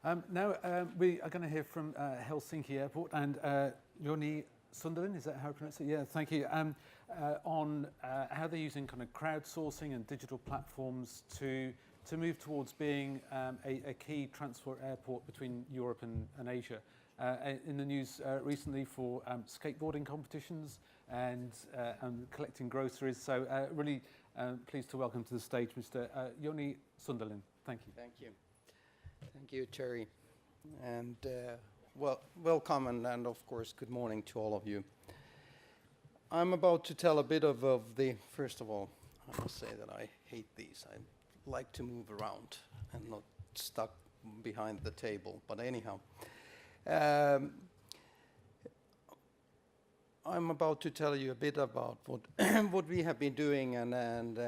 Now we are going to hear from Helsinki Airport and Joni Sundelin, is that how I pronounce it? Yeah, thank you. On how they're using kind of crowdsourcing and digital platforms to move towards being a key transport airport between Europe and Asia. In the news recently for skateboarding competitions and collecting groceries. So really pleased to welcome to the stage Mr. Joni Sundelin. Thank you. Thank you. Thank you, Terry. And welcome and of course good morning to all of you. I'm about to tell a bit of the, first of all, I must say that I hate these. I like to move around and not stuck behind the table. But anyhow, I'm about to tell you a bit about what we have been doing and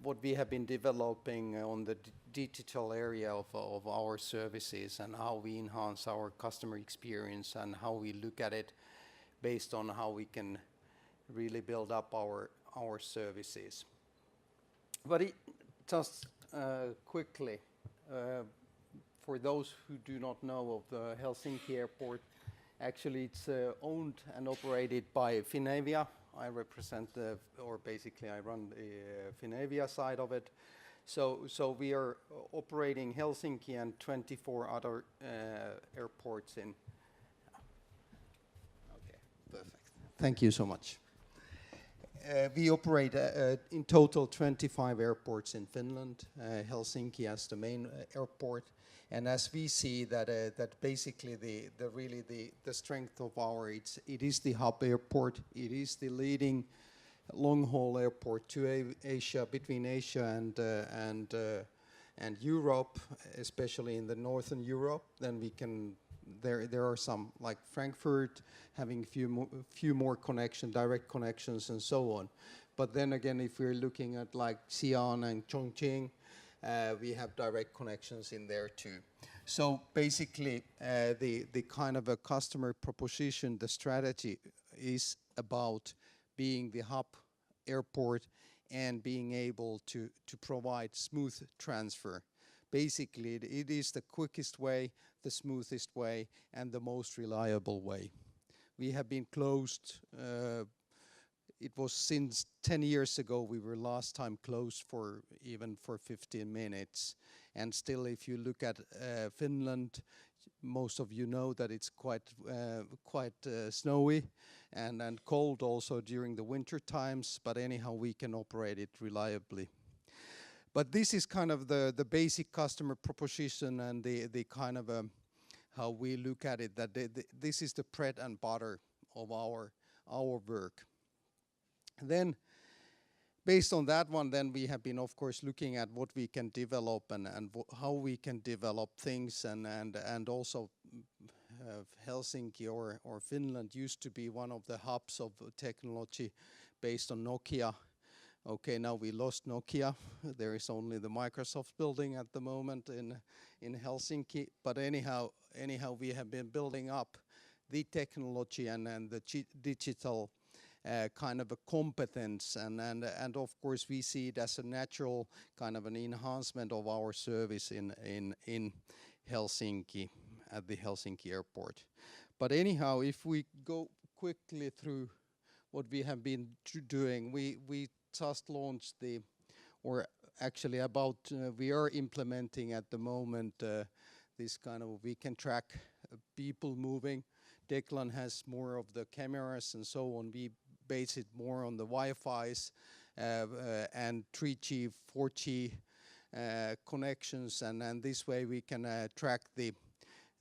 what we have been developing on the digital area of our services and how we enhance our customer experience and how we look at it based on how we can really build up our services. But just quickly, for those who do not know of the Helsinki Airport, actually it's owned and operated by Finavia. I represent I run the Finavia side of it. So we are operating Helsinki and 24 other airports in. Okay, perfect. Thank you so much. We operate in total 25 airports in Finland, Helsinki as the main airport. And as we see that basically the strength of it is the hub airport, it is the leading long-haul airport to Asia, between Asia and Europe, especially in the northern Europe. Then we can there are some like Frankfurt having few more direct connections and so on. But then again, if we're looking at like Xi'an and Chongqing, we have direct connections in there too. So basically, the kind of a customer proposition, the strategy is about being the hub airport and being able to provide smooth transfer. Basically, it is the quickest way, the smoothest way, and the most reliable way. We have been closed. It was since 10 years ago we were last time closed for 15 minutes. And still, if you look at Finland, most of you know that it's quite snowy and cold also during the winter times. But anyhow, we can operate it reliably. But this is kind of the basic customer proposition and the kind of how we look at it. That this is the bread and butter of our work. Then, based on that one, then we have been, of course, looking at what we can develop and how we can develop things and also Helsinki or Finland used to be one of the hubs of technology based on Nokia. Okay, now we lost Nokia. There is only the Microsoft building at the moment in Helsinki. But anyhow, we have been building up the technology and the digital kind of a competence, and of course we see it as a natural kind of an enhancement of our service in Helsinki at the Helsinki Airport. But anyhow, if we go quickly through what we have been doing, we just launched we are implementing at the moment this kind of, we can track people moving. Declan has more of the cameras and so on. We base it more on the Wi-Fi's and 3G, 4G connections, and this way we can track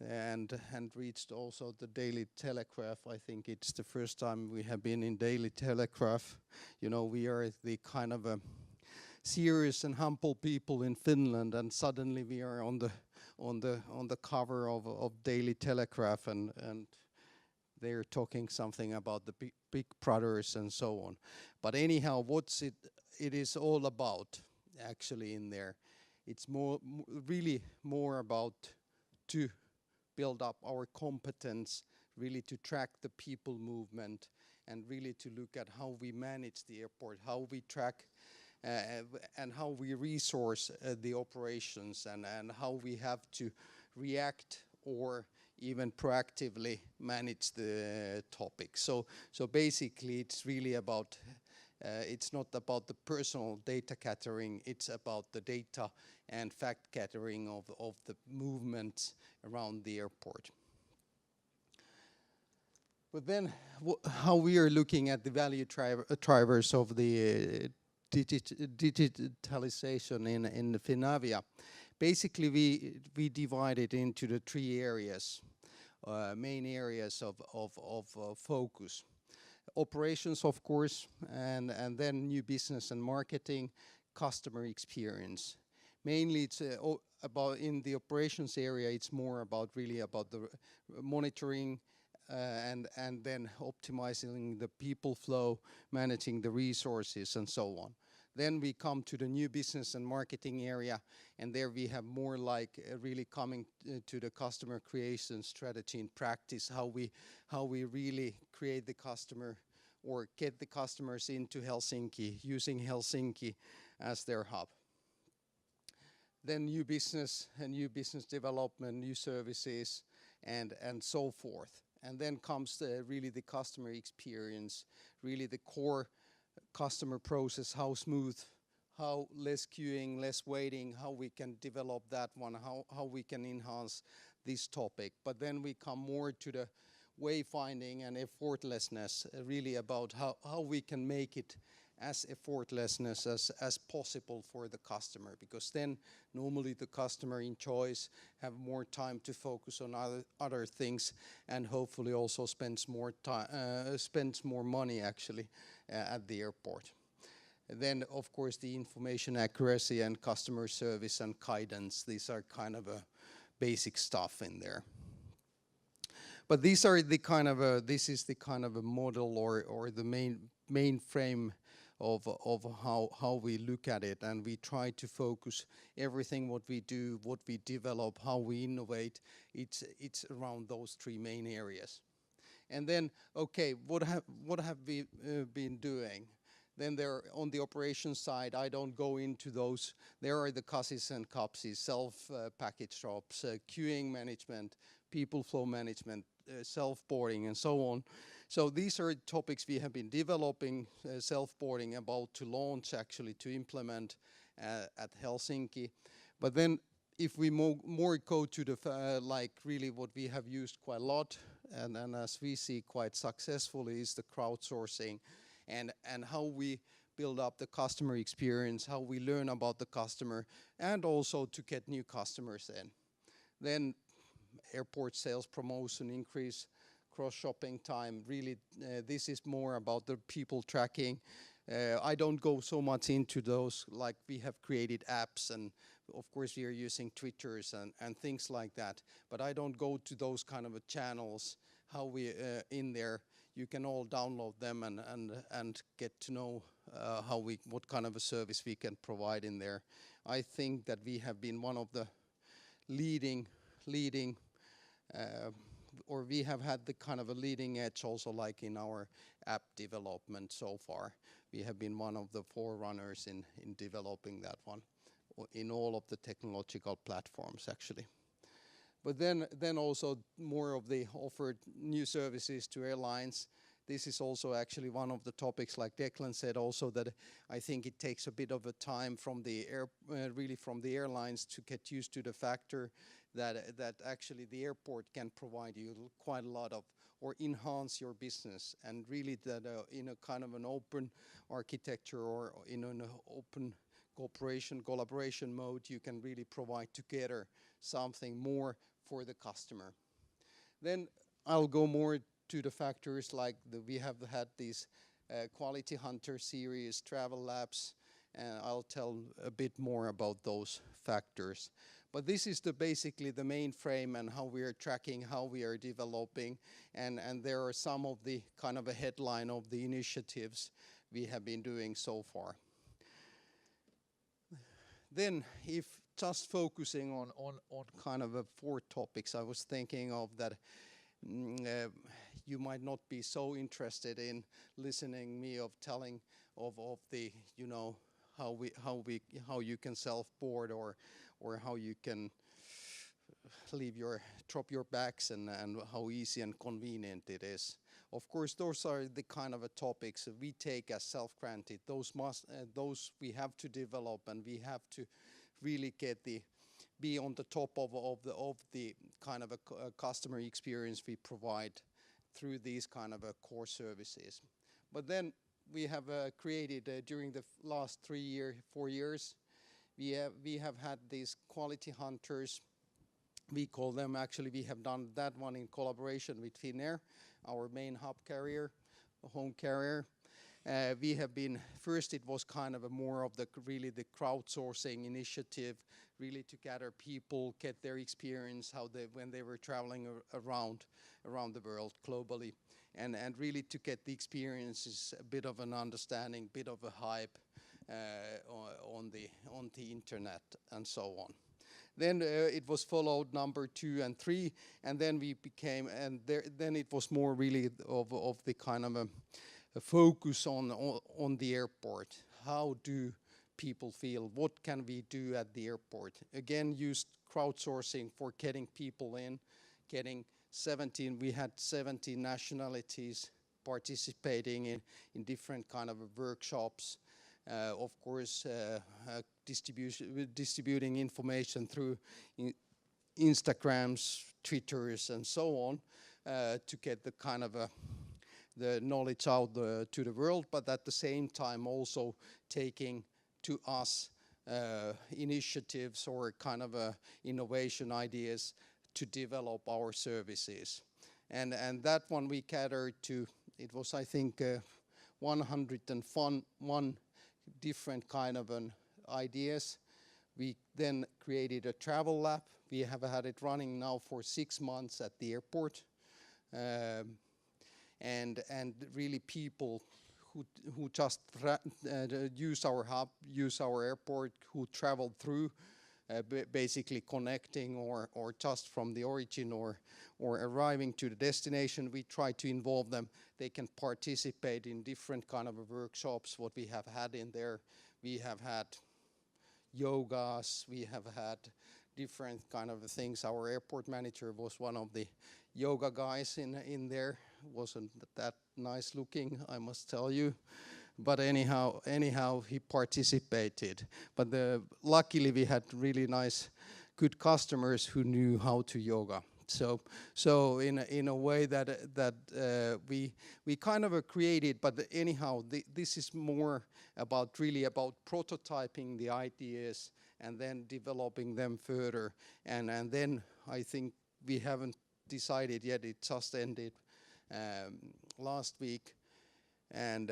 and reached also the Daily Telegraph. I think it's the first time we have been in Daily Telegraph. You know, we are the kind of a serious and humble people in Finland, and suddenly we are on the cover of Daily Telegraph, and they're talking something about the big brothers and so on. But anyhow, it is all about actually in there. It's really more about to build up our competence, really to track the people movement, and really to look at how we manage the airport, how we track and how we resource the operations, and how we have to react or even proactively manage the topic. So basically it's really about, it's not about the personal data gathering, it's about the data and fact gathering of the movement around the airport. But then how we are looking at the value drivers of the digitalisation in the Finavia. Basically we divide it into the three areas, main areas of focus. Operations, of course, and then new business and marketing, customer experience. Mainly it's about, in the operations area, it's more about really about the monitoring and then optimizing the people flow, managing the resources and so on. Then we come to the new business and marketing area, and there we have more like really coming to the customer creation strategy in practice, how we really create the customer or get the customers into Helsinki, using Helsinki as their hub. Then new business and new business development, new services, and so forth. And then comes really the customer experience, really the core customer process, how smooth, how less queuing, less waiting, how we can develop that one, how we can enhance this topic. But then we come more to the wayfinding and effortlessness, really about how we can make it as effortlessness as possible for the customer, because then normally the customer enjoys, have more time to focus on other things, and hopefully also spends more time, spends more money actually at the airport. Then of course the information accuracy and customer service and guidance, these are kind of a basic stuff in there. But these are the kind of this is the kind of a model or the main frame of how we look at it, and we try to focus everything what we do, what we develop, how we innovate. It's around those three main areas. And then, okay, what have we been doing? Then there on the operations side, I don't go into those. There are the CASIs and CAPSIs, self-package drops, queuing management, people flow management, self-boarding and so on. So these are topics we have been developing, self-boarding about to launch actually to implement at Helsinki. But then if we more go to the like really what we have used quite a lot and as we see quite successfully is the crowdsourcing and how we build up the customer experience, how we learn about the customer, and also to get new customers in. Then airport sales promotion, increase cross-shopping time. Really, this is more about the people tracking. I don't go so much into those, like we have created apps and of course we are using Twitters and things like that. But I don't go to those kind of channels, how we in there. You can all download them and get to know what kind of a service we can provide in there. I think that we have been one of the leading or we have had the kind of a leading edge also like in our app development so far. We have been one of the forerunners in developing that one in all of the technological platforms actually. But then also more of the offered new services to airlines. This is also actually one of the topics, like Declan said also, that I think it takes a bit of a time from the really from the airlines to get used to the factor that actually the airport can provide you quite a lot of or enhance your business, and really that in a kind of an open architecture or in an open collaboration mode, you can really provide together something more for the customer. Then I'll go more to the factors like we have had these Quality Hunter series, travel labs, and I'll tell a bit more about those factors. But this is basically the main frame and how we are tracking, how we are developing, and there are some of the kind of a headline of the initiatives we have been doing so far. Then if just focusing on kind of 4 topics, I was thinking of that you might not be so interested in listening me of telling of the, you know, how you can self-board or how you can drop your bags and how easy and convenient it is. Of course, those are the kind of topics we take as self-granted. Those we have to develop, and we have to really be on the top of the kind of a customer experience we provide through these kind of core services. But then we have created during the last 4 years, we have had these quality hunters. We call them, actually we have done that one in collaboration with Finnair, our main hub carrier, home carrier. We have been, first it was kind of more of the crowdsourcing initiative, really to gather people, get their experience, when they were traveling around the world globally, and really to get the experiences, a bit of an understanding, bit of a hype on the internet and so on. Then it was followed number 2 and 3, and then we became, then it was more really of the kind of a focus on the airport. How do people feel? What can we do at the airport? Again, used crowdsourcing for getting people in, we had 17 nationalities participating in different kind of workshops. Of course, distributing information through Instagrams, Twitters, and so on, to get the kind of the knowledge out to the world, but at the same time also taking to us initiatives or kind of innovation ideas to develop our services. And that one we catered to, it was I think 101 different kind of ideas. We then created a travel lab. We have had it running now for 6 months at the airport. And really people who just use our hub, use our airport, who travel through, basically connecting or just from the origin or arriving to the destination, we try to involve them. They can participate in different kind of workshops, what we have had in there. We have had yogas, we have had different kind of things. Our airport manager was one of the yoga guys in there. Wasn't that nice looking, I must tell you. But anyhow, he participated. But luckily we had really nice, good customers who knew how to yoga. So in a way that we kind of created, but anyhow, this is more about prototyping the ideas and then developing them further. And then I think we haven't decided yet. It just ended last week. And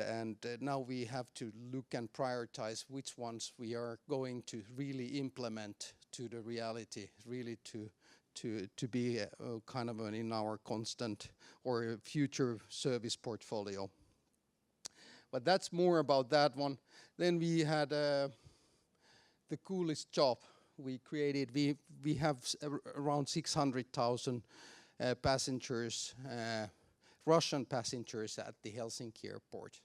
now we have to look and prioritize which ones we are going to really implement to the reality, really to be kind of in our constant or future service portfolio. But that's more about that one. Then we had the coolest job we created. We have around 600,000 passengers, Russian passengers at the Helsinki Airport,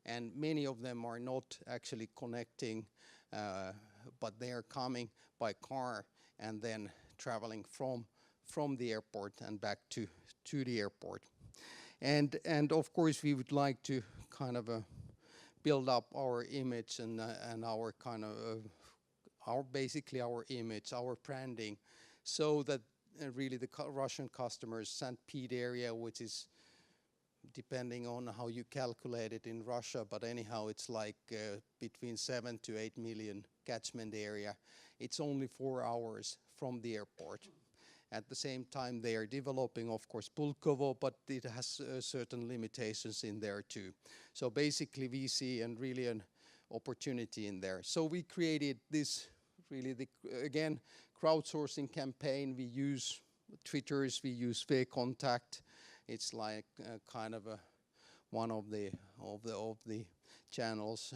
and many of them are not actually connecting, but they are coming by car and then traveling from the airport and back to the airport. And of course we would like to kind of build up our image and our kind of basically our image, our branding, so that really the Russian customers, St. Pete area, which is depending on how you calculate it in Russia, but anyhow it's like between 7 to 8 million catchment area. It's only 4 hours from the airport. At the same time they are developing, of course, Pulkovo, but it has certain limitations in there too. So basically we see and really an opportunity in there. So we created this really again crowdsourcing campaign. We use Twitters, we use VKontakte. It's like kind of one of the channels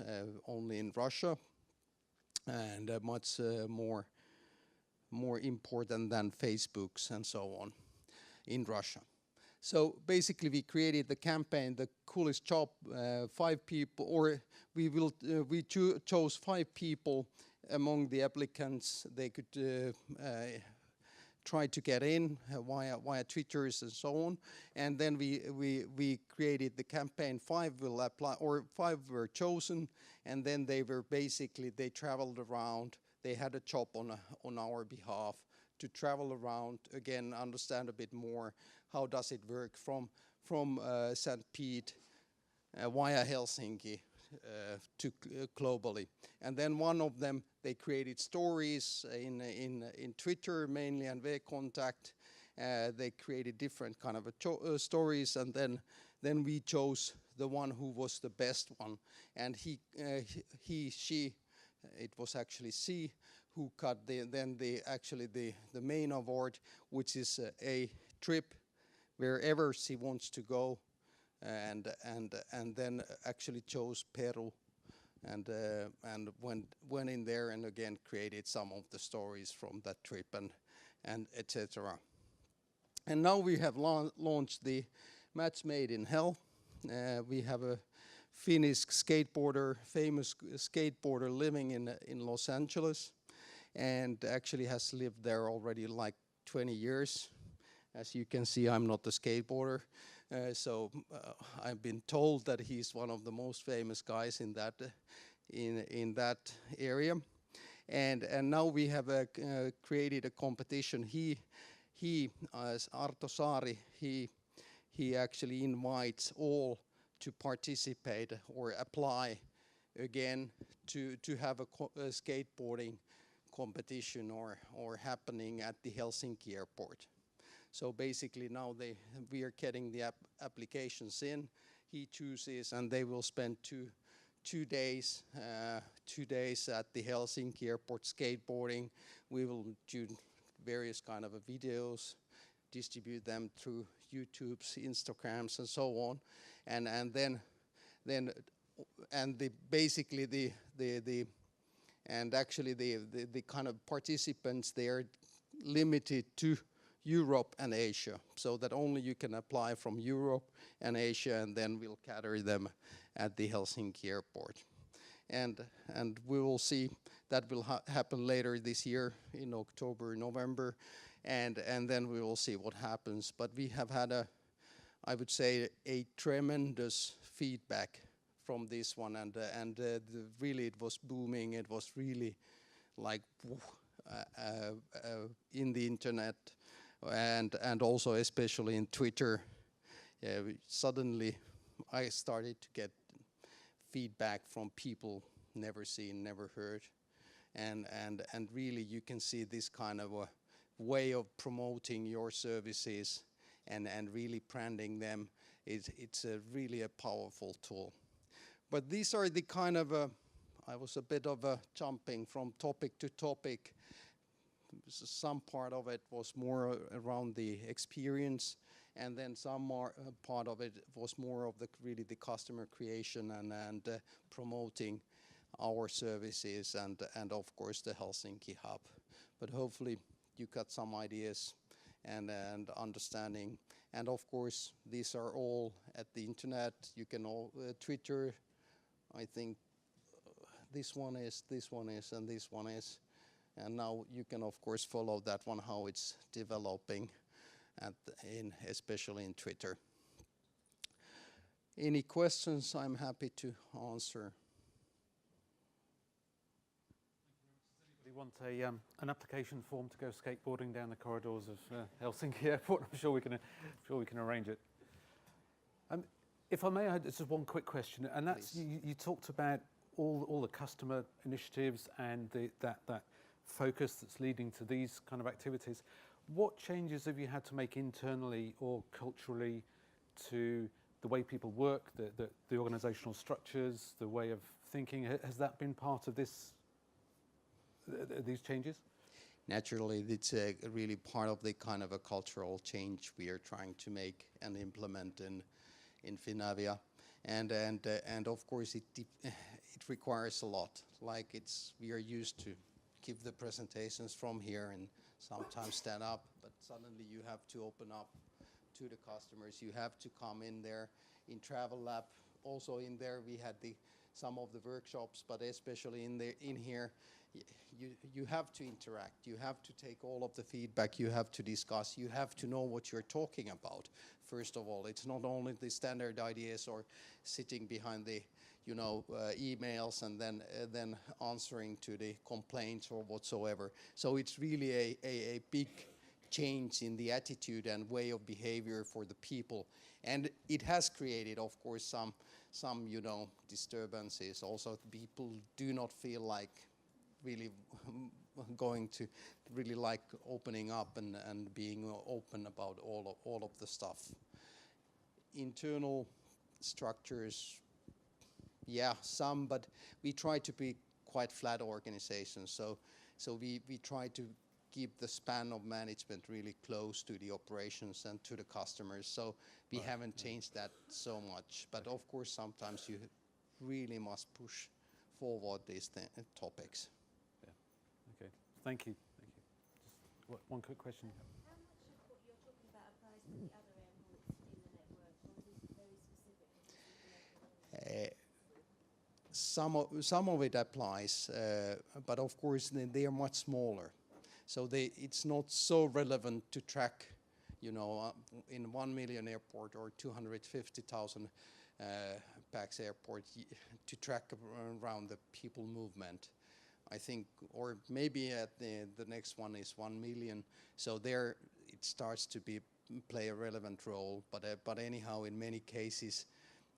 only in Russia, and much more important than Facebooks and so on in Russia. So basically we created the campaign, the coolest job, 5 people, or we chose 5 people among the applicants. They could try to get in via Twitters and so on. And then we created the campaign. 5 will apply, or 5 were chosen, and then they traveled around. They had a job on our behalf to travel around, again, understand a bit more how does it work from St. Pete via Helsinki to globally. And then one of them, they created stories in Twitter mainly and VKontakte. They created different kind of stories, and then we chose the one who was the best one. And she, it was actually she who got the main award, which is a trip wherever she wants to go, and then actually chose Peru, and went in there and again created some of the stories from that trip and etc. And now we have launched the Match Made in Hell. We have a Finnish famous skateboarder living in Los Angeles, and actually has lived there already like 20 years. As you can see, I'm not a skateboarder, so I've been told that he's one of the most famous guys in that area. And now we have created a competition. He as Arto Saari, he actually invites all to participate or apply again to have a skateboarding competition or happening at the Helsinki Airport. So basically now we are getting the applications in. He chooses, and they will spend two days at the Helsinki Airport skateboarding. We will do various kind of videos, distribute them through YouTube's, Instagrams, and so on, and then basically the kind of participants, they are limited to Europe and Asia, so that only you can apply from Europe and Asia, and then we'll gather them at the Helsinki Airport. And we will see, that will happen later this year in October, November, and then we will see what happens. But we have had I would say, a tremendous feedback from this one, and really it was booming. It was really like in the internet, and also especially in Twitter. Suddenly I started to get feedback from people never seen, never heard, and really you can see this kind of a way of promoting your services and really branding them. It's really a powerful tool. But these are the kind of I was a bit of a jumping from topic to topic. Some part of it was more around the experience, and then some more part of it was more of really the customer creation and promoting our services and of course the Helsinki hub. But hopefully you got some ideas and understanding. And of course these are all at the internet. You can all Twitter, I think this one is, and this one is. And now you can of course follow that one, how it's developing especially in Twitter. Any questions? I'm happy to answer. Anybody want an application form to go skateboarding down the corridors of Helsinki Airport? I'm sure we can arrange it. If I may, this is one quick question, and that's you talked about all the customer initiatives and that focus that's leading to these kind of activities. What changes have you had to make internally or culturally to the way people work, the organizational structures, the way of thinking? Has that been part of these changes? Naturally, it's really part of the kind of a cultural change we are trying to make and implement in Finavia, and of course it requires a lot. Like we are used to give the presentations from here and sometimes stand up, but suddenly you have to open up to the customers. You have to come in there in Travel Lab. Also in there we had some of the workshops, but especially in here, you have to interact. You have to take all of the feedback. You have to discuss. You have to know what you're talking about. First of all, it's not only the standard ideas or sitting behind the emails and then answering to the complaints or whatsoever. So it's really a big change in the attitude and way of behavior for the people, and it has created, of course, some disturbances. Also, people do not feel like really going to really like opening up and being open about all of the stuff. Internal structures, yeah, some, but we try to be quite flat organizations. So we try to keep the span of management really close to the operations and to the customers. So we haven't changed that so much. But of course, sometimes you really must push forward these topics. Yeah. Okay. Thank you. Thank you. Just one quick question. How much of what you're talking about applies to the other airports in the network, or is this very specific? Some of it applies, but of course they are much smaller. So it's not so relevant to track, in 1 million airport or 250,000 pax airport to track around the people movement. I think, or maybe at the next one is 1 million. So there it starts to play a relevant role. But anyhow, in many cases,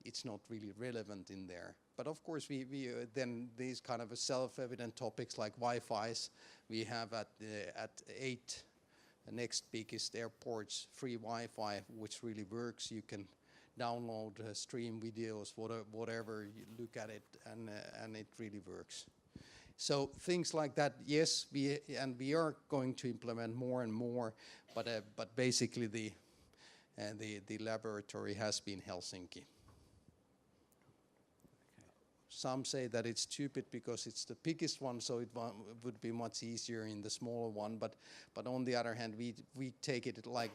it's not really relevant in there. But of course, we then these kind of self-evident topics like Wi-Fi's, we have at 8 next biggest airports free Wi-Fi, which really works. You can download, stream videos, whatever, you look at it, and it really works. So things like that, yes, we are going to implement more and more, but basically the laboratory has been Helsinki. Some say that it's stupid because it's the biggest one, so it would be much easier in the smaller one. But on the other hand, we take it like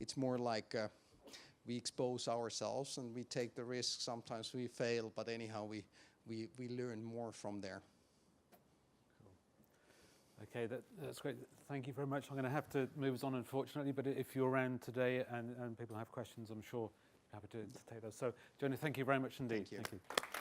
it's more like we expose ourselves and we take the risk. Sometimes we fail, but anyhow we learn more from there. Cool. Okay, that's great. Thank you very much. I'm going to have to move us on, unfortunately. But if you're around today and people have questions, I'm sure you're happy to take those. So, Joni, thank you very much indeed. Thank you. Thank you.